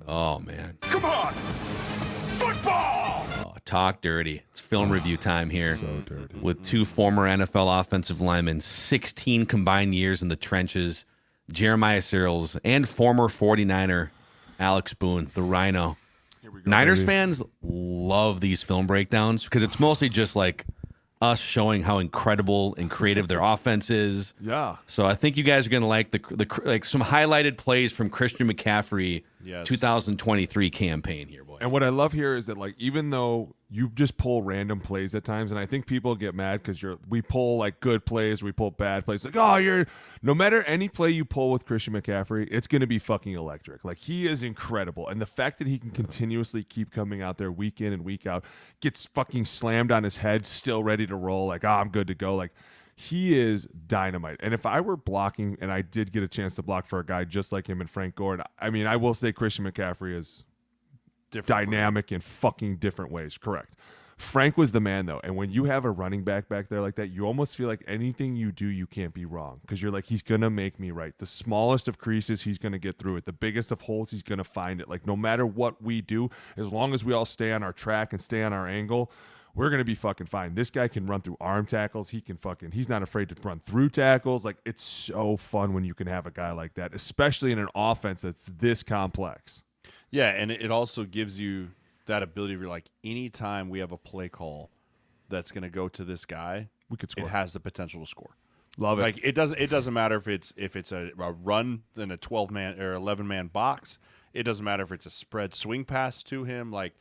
Oh, man. Come on! Football! Oh, talk dirty. It's film review time here. So dirty. With two former NFL offensive linemen, 16 combined years in the trenches, Jeremiah Sirles, and former 49er Alex Boone, the Rhino. Here we go, Niners baby. fans love these film breakdowns because it's mostly just like us showing how incredible and creative their offense is. Yeah. So I think you guys are going to like the like some highlighted plays from Christian McCaffrey 2023 campaign here, boys. And what I love here is that, like, even though you just pull random plays at times, and I think people get mad because we pull like good plays, we pull bad plays. Like, no matter any play you pull with Christian McCaffrey, it's going to be fucking electric. Like, he is incredible. And the fact that he can continuously keep coming out there week in and week out, gets fucking slammed on his head, still ready to roll. Like, I'm good to go. Like, he is dynamite. And if I were blocking, and I did get a chance to block for a guy just like him and Frank Gore, I mean, I will say Christian McCaffrey is dynamic in fucking different ways. Correct. Frank was the man, though. And when you have a running back there like that, you almost feel like anything you do, you can't be wrong. Because you're like, he's going to make me right. The smallest of creases, he's going to get through it. The biggest of holes, he's going to find it. Like, no matter what we do, as long as we all stay on our track and stay on our angle, we're going to be fucking fine. This guy can run through arm tackles. He's not afraid to run through tackles. Like, it's so fun when you can have a guy like that, especially in an offense that's this complex. Yeah, and it also gives you that ability where, like, anytime we have a play call that's going to go to this guy, we could score. It has the potential to score. Love it. Like, it doesn't matter if it's a run in a 12-man or 11-man box. It doesn't matter if it's a spread swing pass to him. Like,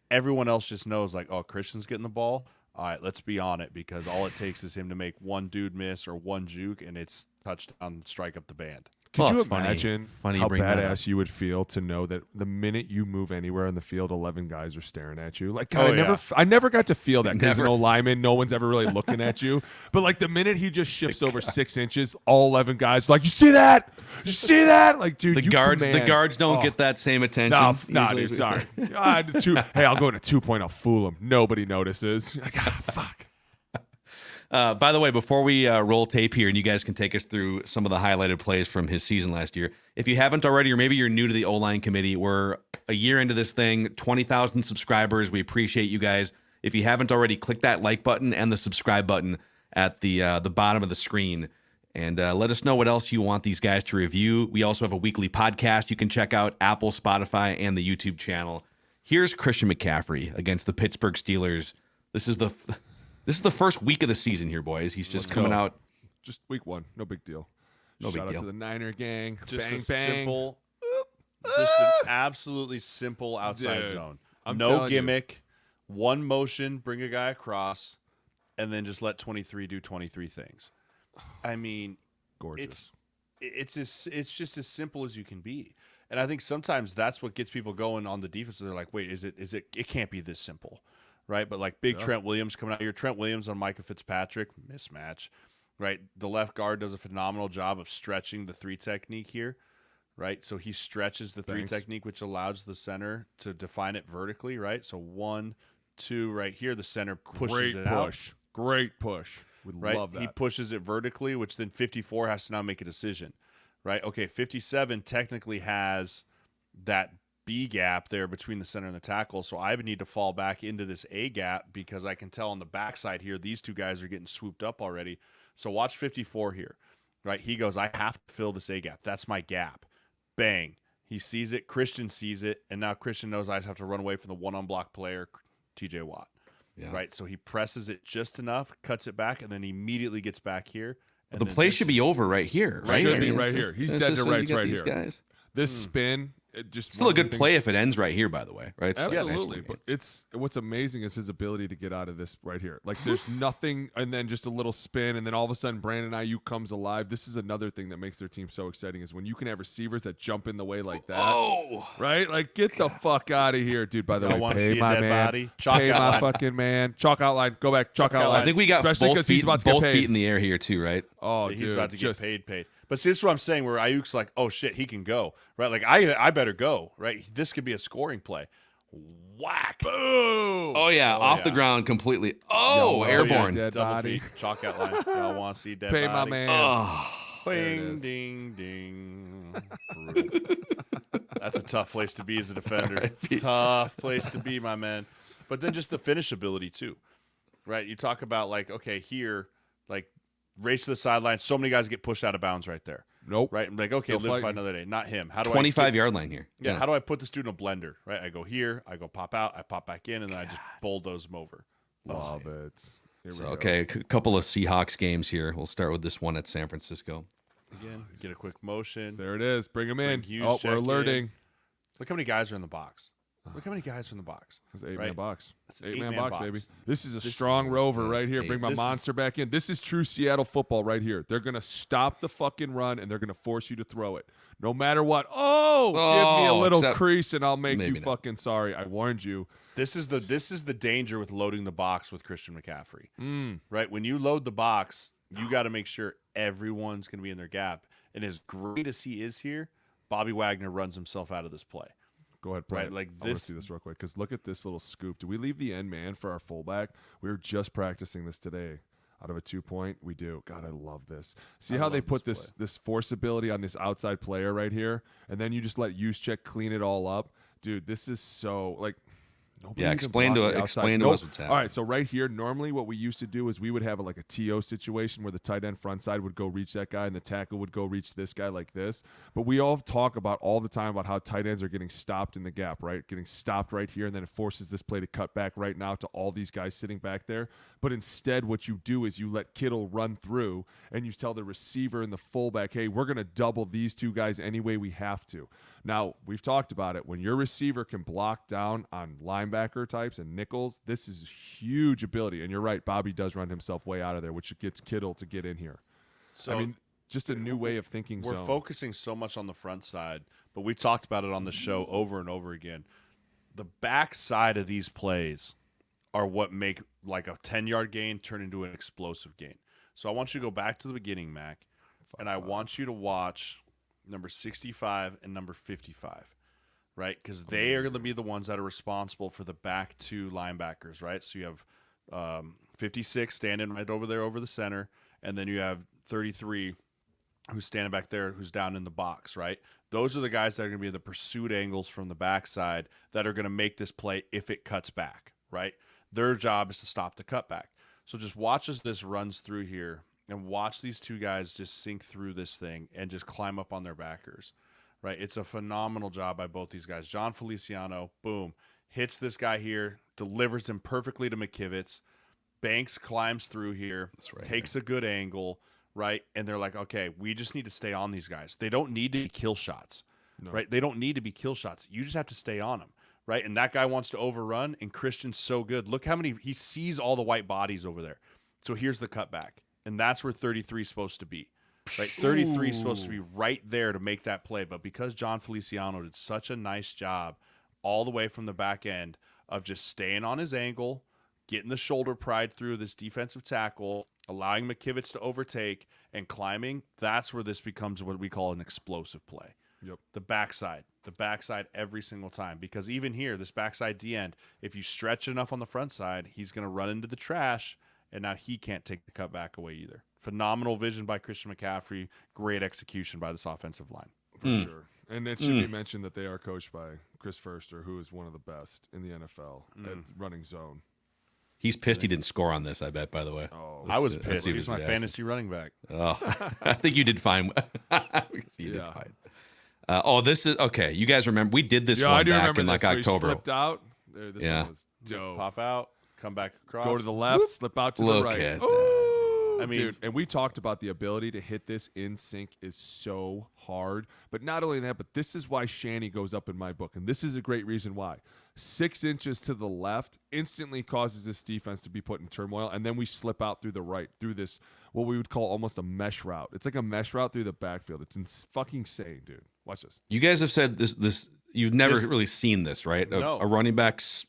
everyone else just knows, like, oh, Christian's getting the ball. All right, let's be on it, because all it takes is him to make one dude miss or one juke, and it's touchdown, strike up the band. Could you it's imagine funny how you bring that up. badass you would feel to know that the minute you move anywhere in the field, 11 guys are staring at you? Like, God, I never got to feel that because, lineman, no one's ever really looking at you. But, like, the minute he just shifts over 6 inches, all 11 guys like, you see that? You see that? Like, dude, the guards don't get that same attention. No, dude, sorry. Hey, I'll go into 2-point. I'll fool him. Nobody notices. Like, fuck. By the way, before we roll tape here, and you guys can take us through some of the highlighted plays from his season last year, if you haven't already, or maybe you're new to the O-line committee, we're a year into this thing, 20,000 subscribers. We appreciate you guys. If you haven't already, click that like button and the subscribe button at the bottom of the screen, and let us know what else you want these guys to review. We also have a weekly podcast you can check out, Apple, Spotify, and the YouTube channel. Here's Christian McCaffrey against the Pittsburgh Steelers. This is the first week of the season here, boys. He's just coming out. Just week one. No big deal. Shout out to the Niner gang. Just bang, a bang. simple, just an absolutely simple outside zone. No gimmick. One motion, bring a guy across, and then just let 23 do 23 things. I mean, gorgeous. It's just as simple as you can be. And I think sometimes that's what gets people going on the defense. They're like, wait, it can't be this simple. Right, but like Trent Williams coming out here. Trent Williams on Micah Fitzpatrick, mismatch. Right, the left guard does a phenomenal job of stretching the 3 technique here. Right, so he stretches the 3 technique, which allows the center to define it vertically. Right, so 1, 2, right here, the center pushes it out. Great push. We love that. He pushes it vertically, which then 54 has to now make a decision. Right, okay, 57 technically has that B gap there between the center and the tackle, so I would need to fall back into this A gap because I can tell on the backside here these two guys are getting swooped up already. So watch 54 here, right? He goes, I have to fill this A gap. That's my gap. Bang. He sees it. Christian sees it, and now Christian knows I just have to run away from the one-on-block player, TJ Watt. Yeah. Right? So he presses it just enough, cuts it back, and then immediately gets back here. The play should be over right here. Right? Should be right here. He's dead to rights right here. Guys. This spin... Still a good play if it ends right here, by the way, right? Absolutely. But what's amazing is his ability to get out of this right here. Like, there's nothing, and then just a little spin, and then all of a sudden Brandon Ayuk comes alive. This is another thing that makes their team so exciting is when you can have receivers that jump in the way like that. Oh, right? Like, get the fuck out of here, dude. By the way, I want to see my man. Body. Pay my fucking man. Chalk outline. Go back. Chalk outline. I think we got both feet in the air here too, right? Oh, he's about to get paid. But see, this is what I'm saying, where Ayuk's like, oh, shit, he can go, right? Like, I better go, right? This could be a scoring play. Whack. Boom. Oh, yeah, off the ground completely. Oh, airborne. Dead double body. Feet, chalk outline. Y'all want to see dead Pay body? my man. Oh. Ding, ding, ding. Brutal. That's a tough place to be as a defender. R.I.P. Tough place to be, my man. But then just the finish ability too, right? You talk about like, okay, here, like race to the sideline. So many guys get pushed out of bounds right there. Nope. Right? I'm like, okay, Still live fighting. fight another day. Not him. How do 25-yard line here. Yeah, how do I put this dude in a blender? Right? I go here, I go pop out, I pop back in, and then I just bulldoze him over. Love it. Here So, we go. okay, a couple of Seahawks games here. We'll start with this one at San Francisco. Again, get a quick motion. There it is. Bring him in. Bring Hughes, Oh, check we're in. alerting. Look how many guys are in the box. Look how many guys are in the box. It's an 8-man Right? box. It's an 8-man eight-man box, baby. box. This is a strong rover right here. eight. Bring my This is- monster back in. This is true Seattle football right here. They're going to stop the fucking run, and they're going to force you to throw it. No matter what. Oh, give me a little except- crease, and I'll make you maybe not. fucking sorry. I warned you. This is the danger with loading the box with Christian McCaffrey. Mm. Right? When you load the box, you got to make sure everyone's going to be in their gap. And as great as he is here, Bobby Wagner runs himself out of this play. Go ahead, play Right, it. like I want this- to see this real quick because look at this little scoop. Do we leave the end man for our fullback? We were just practicing this today. Out of a 2-point, we do. God, I love this. See how they love put this this force ability on this outside player right here, and then you just let Juszczyk clean it all up, dude. This is so like. Nobody Yeah, even explain blocked to the explain outside. to Nope. us what's All happening. right, so right here, normally what we used to do is we would have like a TO situation where the tight end front side would go reach that guy and the tackle would go reach this guy like this. But we all talk about all the time about how tight ends are getting stopped in the gap, right? Getting stopped right here, and then it forces this play to cut back right now to all these guys sitting back there. But instead, what you do is you let Kittle run through and you tell the receiver and the fullback, hey, we're going to double these two guys any way we have to. Now, we've talked about it. When your receiver can block down on linebacker types and nickels, this is huge ability. And you're right, Bobby does run himself way out of there, which gets Kittle to get in here. So I mean, just a new way of thinking. we're zone. focusing so much on the front side, but we've talked about it on the show over and over again. The back side of these plays are what make like a 10-yard gain turn into an explosive gain. So I want you to go back to the beginning, Mac, and I want you to watch number 65 and number 55, right? Because they are going to be the ones that are responsible for the back two linebackers, right? So you have 56 standing right over there over the center, and then you have 33 who's standing back there who's down in the box, right? Those are the guys that are going to be the pursuit angles from the backside that are going to make this play if it cuts back, right? Their job is to stop the cutback. So just watch as this runs through here and watch these two guys just sink through this thing and just climb up on their backers, right? It's a phenomenal job by both these guys. John Feliciano, boom, hits this guy here, delivers him perfectly to McKivitz. Banks climbs through here, right takes a good angle, right? And they're like, okay, we just need to stay on these guys. They don't need to be kill shots, right? They don't need to be kill shots. You just have to stay on them, right? And that guy wants to overrun, and Christian's so good. Look how many, he sees all the white bodies over there. So here's the cutback. And that's where 33 is supposed to be, right? 33 is supposed to be right there to make that play. But because John Feliciano did such a nice job all the way from the back end of just staying on his angle, getting the shoulder pride through this defensive tackle, allowing McKivitz to overtake, and climbing, that's where this becomes what we call an explosive play. Yep. The backside every single time. Because even here, this backside D-end, if you stretch enough on the front side, he's going to run into the trash, and now he can't take the cutback away either. Phenomenal vision by Christian McCaffrey. Great execution by this offensive line. For sure. And it should be mentioned that they are coached by Chris Furster, who is one of the best in the NFL at running zone. He's pissed he didn't score on this, I bet, by the way. Oh, I was Let's pissed. see He his was my reaction. fantasy running back. Oh, I think you did fine. You did Yeah. fine. This is okay. You guys remember we did this yeah, I one do back remember in like this, where he October. slipped out. There, this Yeah. one was dope. Pop out, come back across. Go to the left, slip out to Look the right. at Ooh, I mean- dude, and we talked about the ability to hit this in sync is so hard. But not only that, but this is why Shanny goes up in my book, and this is a great reason why. 6 inches to the left instantly causes this defense to be put in turmoil, and then we slip out through the right, through this what we would call almost a mesh route. It's like a mesh route through the backfield. It's fucking insane, dude. Watch this. You guys have said this. You've never really seen this, right? No. A running back's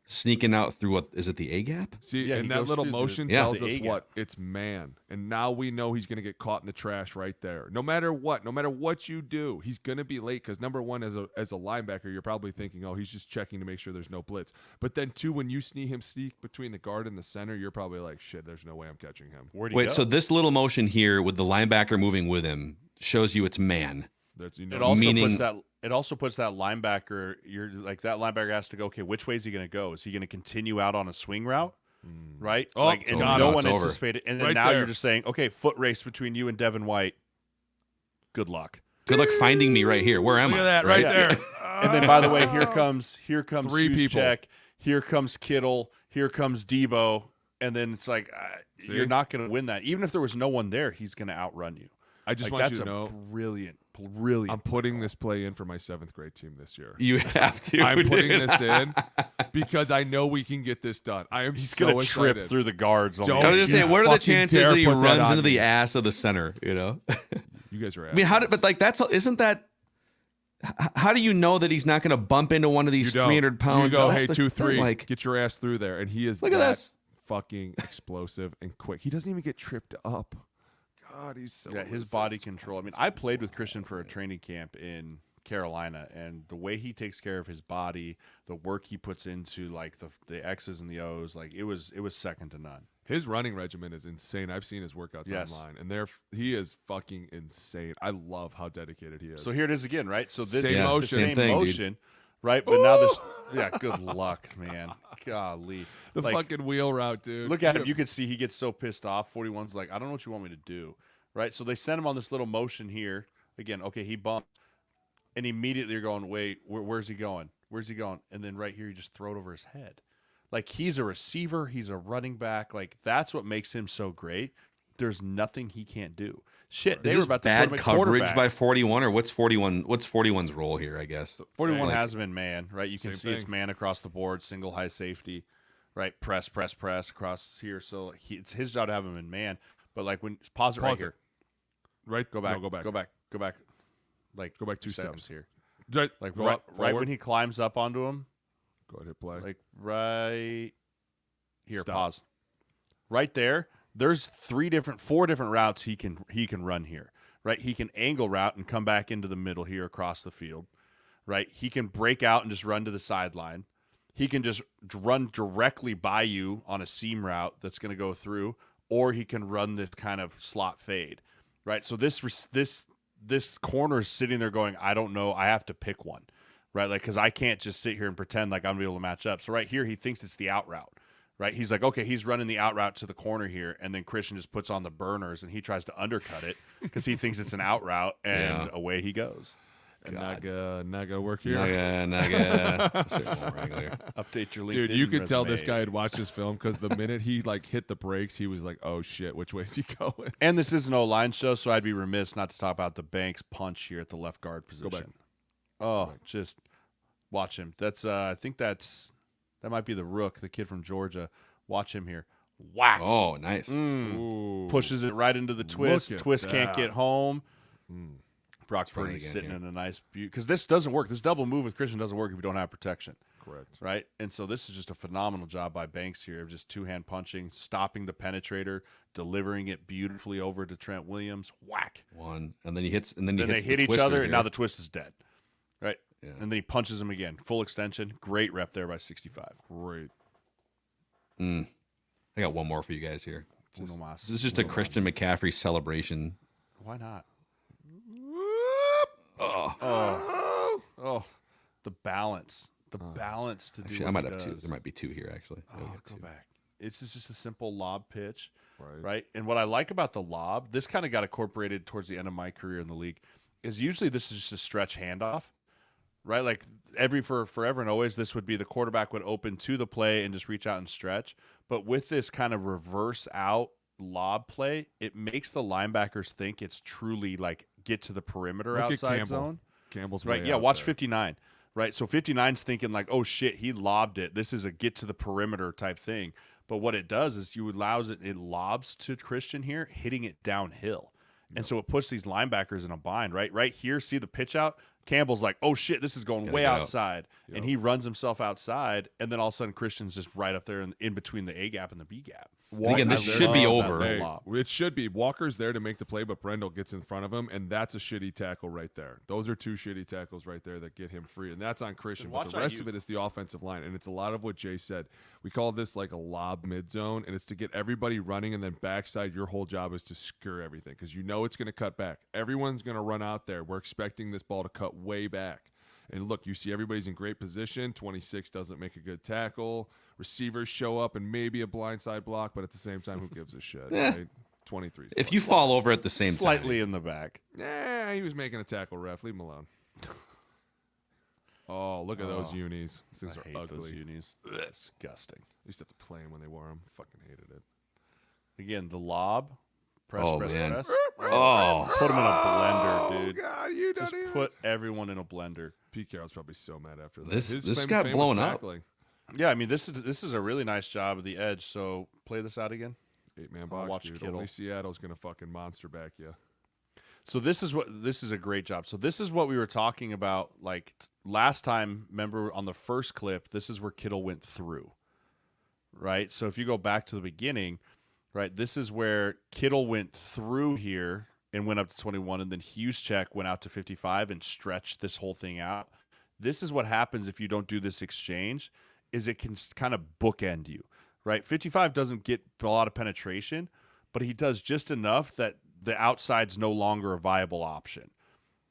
sneaking out through what is it? The A gap? See, Yeah, he and that goes little through the- motion Yeah. tells the us A-gap. what? It's man. And now we know he's going to get caught in the trash right there. No matter what you do, he's going to be late because number one, as a linebacker, you're probably thinking, oh, he's just checking to make sure there's no blitz. But then two, when you see him sneak between the guard and the center, you're probably like, shit, there's no way I'm catching him. Where'd he Wait, go? so this little motion here with the linebacker moving with him shows you it's man. That's It also Meaning- puts that linebacker. You're like that linebacker has to go. Okay, which way is he going to go? Is he going to continue out on a swing route? Right? Oh, like it's and over. no It's one over. anticipated. And then Right now there. you're just saying, okay, foot race between you and Devin White. Good luck. Good luck finding me right here. Where am Look I? at that right there. And then, by the way, here comes Three people. Juszczyk, here comes Kittle, here comes Debo, and then it's like See? you're not going to win that. Even if there was no one there, he's going to outrun you. I just Like, want that's you to a know, brilliant. I'm putting this play in for my 7th grade team this year. You have to. I'm putting dude. this in because I know we can get this done. I am He's so going to excited. trip through the guards. On Don't the I was just you saying, what are the fucking chances dare that he put that runs on into me. the ass of the center? You know. You guys are. I mean, but like isn't that? How do you know that he's not going to bump into one of these 300 pounds? You go, That's hey, the 2-3, thing, like, get your ass through there, and he is. look at that this. fucking explosive and quick. He doesn't even get tripped up. God, he's so. Yeah, his body control. I mean, I played with Christian for a training camp in Carolina, and the way he takes care of his body, the work he puts into like the X's and the O's, like it was second to none. His running regimen is insane. I've seen his workouts Yes. online, and he is fucking insane. I love how dedicated he is. So here it is again, right? So this Same is motion. the Same same thing, dude. motion, right? But now this, yeah, good luck, man. Golly, the like, fucking wheel route, dude. look at him. You can see he gets so pissed off. 41's like, I don't know what you want me to do, right? So they send him on this little motion here. Again, okay, he bumped. And immediately you're going, wait, where's he going? Where's he going? And then right here, you just throw it over his head. Like, he's a receiver. He's a running back. Like, that's what makes him so great. There's nothing he can't do. Shit, they Is were this about to bad put him at coverage quarterback. by 41, or what's 41? What's 41's role here? I guess 41 Like- has him in man, right? You can Same see it's thing. man across the board, single high safety, right? Press across here. So it's his job to have him in man. But, like, when pause it right Pause it. here. right. Go back. No, go back. Go back. Like, Go back 2 seconds steps. here. Right. Like, Go right, up, right forward. when he climbs up onto him. Go ahead, hit play. Like right here, Stop. pause. Right there, there's 4 different routes he can run here. Right? He can angle route and come back into the middle here across the field. Right? He can break out and just run to the sideline. He can just run directly by you on a seam route that's going to go through, or he can run this kind of slot fade. Right? So this corner is sitting there going, I don't know, I have to pick one. Right, like, because I can't just sit here and pretend like I'm gonna be able to match up. So right here, he thinks it's the out route. Right, he's like, okay, he's running the out route to the corner here, and then Christian just puts on the burners and he tries to undercut it because he thinks it's an out route, and away he goes. And not gonna work here. Naga. Shit won't wrangle here. Update your LinkedIn. Dude, you could tell this resume. guy had watched this film because the minute he like hit the brakes, he was like, "Oh shit, which way is he going?" And this is an O-line show, so I'd be remiss not to talk about the Banks punch here at the left guard position. back. Oh, just watch him. That's I think that might be the Rook, the kid from Georgia. Watch him here. Whack. Oh, nice. Ooh. Pushes it right into the twist. Look at Twist can't that. get home. Brock try it Purdy's again sitting here. in a nice because this doesn't work. This double move with Christian doesn't work if you don't have protection. Correct. Right? And so this is just a phenomenal job by Banks here of just two-hand punching, stopping the penetrator, delivering it beautifully over to Trent Williams. Whack. One, and then he hits, and then he Then they hits hit the each twister other, here. and now the twist is dead. Right? Yeah. And then he punches him again. Full extension. Great rep there by 65. Great. I got one more for you guys here. Uno mas. This is just a Uno Christian mas. McCaffrey celebration. Why not? Oh, Oh, the balance. The balance to do actually, what I might he have two. does. There might be two here, actually. Yeah, we Oh, got go two. back. It's just a simple lob pitch, Right. right? And what I like about the lob, this kind of got incorporated towards the end of my career in the league, is usually this is just a stretch handoff, right? Like forever and always, this would be the quarterback would open to the play and just reach out and stretch. But with this kind of reverse out lob play, it makes the linebackers think it's truly like get to the perimeter Look at outside Campbell. zone. Campbell's Right, way yeah, out watch there. 59. Right, so 59's thinking like, oh shit, he lobbed it. This is a get to the perimeter type thing. But what it does is it lobs to Christian here, hitting it downhill. And so it puts these linebackers in a bind, right? Right here, see the pitch out? Campbell's like, oh shit, this is going Gotta way go out. outside. And he runs himself outside, and then all of a sudden Christian's just right up there in between the A gap and the B gap. And again, this Walker's should be love that over. little Hey, it should be. Walker's there to make the play, but Brendel gets in front of him, and that's a shitty tackle right there. Those are two shitty tackles right there that get him free, and that's on Christian. And But watch the rest IU. of it is the offensive line, and it's a lot of what Jay said. We call this like a lob mid zone, and it's to get everybody running, and then backside, your whole job is to secure everything because you know it's going to cut back. Everyone's going to run out there. We're expecting this ball to cut way back. And look, you see everybody's in great position. 26 doesn't make a good tackle. Receivers show up and maybe a blindside block, but at the same time, who gives a shit? Right? 23. If you fall over at the same Slightly time. in the back. Nah, he was making a tackle, ref. Leave him alone. Oh, look at those unis. These things I are hate ugly. those unis. Disgusting. I used to have to play them when they wore them. Fucking hated it. Again, the lob. Press, Oh, press, man. press. Oh, Put them in a blender, dude. God, you Just don't even. put everyone in a blender. Pete Carroll's probably so mad after that. This His got famous blown up. tackling. Yeah, I mean this is a really nice job of the edge. So play this out again. 8-man I'll box, watch dude. Kittle. Only Seattle's gonna fucking monster back you. So this is a great job. So this is what we were talking about like last time. Remember on the first clip, this is where Kittle went through, right? So if you go back to the beginning, right, this is where Kittle went through here and went up to 21, and then Juszczyk went out to 55 and stretched this whole thing out. This is what happens if you don't do this exchange, is it can kind of bookend you, right? 55 doesn't get a lot of penetration, but he does just enough that the outside's no longer a viable option,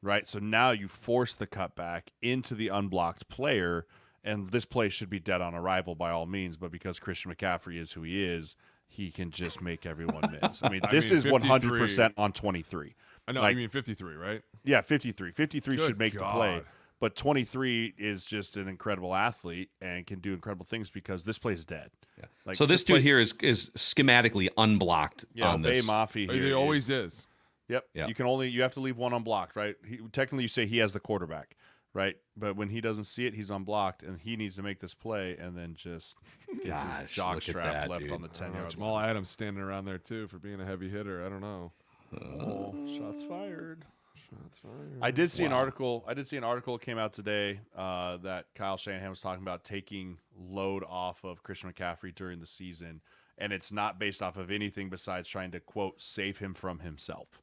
right? So now you force the cutback into the unblocked player, and this play should be dead on arrival by all means, but because Christian McCaffrey is who he is, he can just make everyone miss. I mean, this is 100% on 23. I know. Like- you mean 53, right? Yeah, 53. 53 Good should make the God. play. But 23 is just an incredible athlete and can do incredible things because this play's dead. Yeah. Like, so this dude play- here is schematically unblocked yeah, on Obey this. Mafi here. He always is. Yep. Yeah. You have to leave one unblocked, right? Technically, you say he has the quarterback, right? But when he doesn't see it, he's unblocked, and he needs to make this play, and then just gets his Gosh, jock look at strap that, left dude. on the I don't know, 10-yard Jamal line. Adams standing around there too for being a heavy hitter. I don't know. Oh, shots fired. Shots fired. I did see an article. That came out today that Kyle Shanahan was talking about taking load off of Christian McCaffrey during the season, and it's not based off of anything besides trying to quote save him from himself,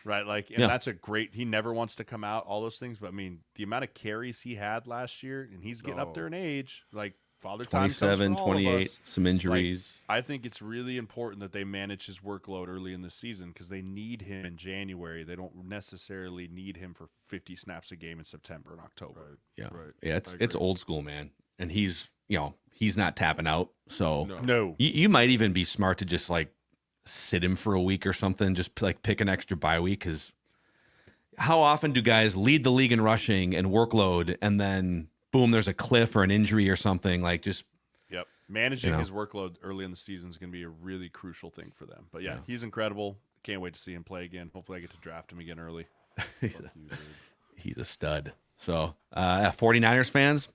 right? Like, and Yeah. that's a great. He never wants to come out, all those things, but I mean, the amount of carries he had last year, and he's getting up there in age, like father time comes for 27, all of 28, us. some injuries. I think it's really important that they manage his workload early in the season because they need him in January. They don't necessarily need him for 50 snaps a game in September and October. Right. yeah. right. Yeah, I it's agree. old school, man. And he's not tapping out. So No. No. you might even be smart to just like sit him for a week or something. Just like pick an extra bye week because how often do guys lead the league in rushing and workload and then boom, there's a cliff or an injury or something like just Yep. Managing You know. his workload early in the season is going to be a really crucial thing for them. But yeah, he's incredible. Can't wait to see him play again. Hopefully I get to draft him again early. he's a stud. So 49ers fans,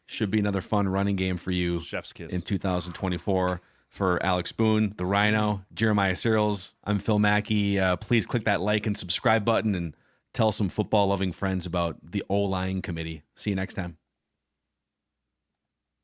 should be another fun running game for you Chef's kiss. in 2024 for Alex Boone, the Rhino, Jeremiah Sirles. I'm Phil Mackey. Please click that like and subscribe button and tell some football loving friends about the O-line committee. See you next time.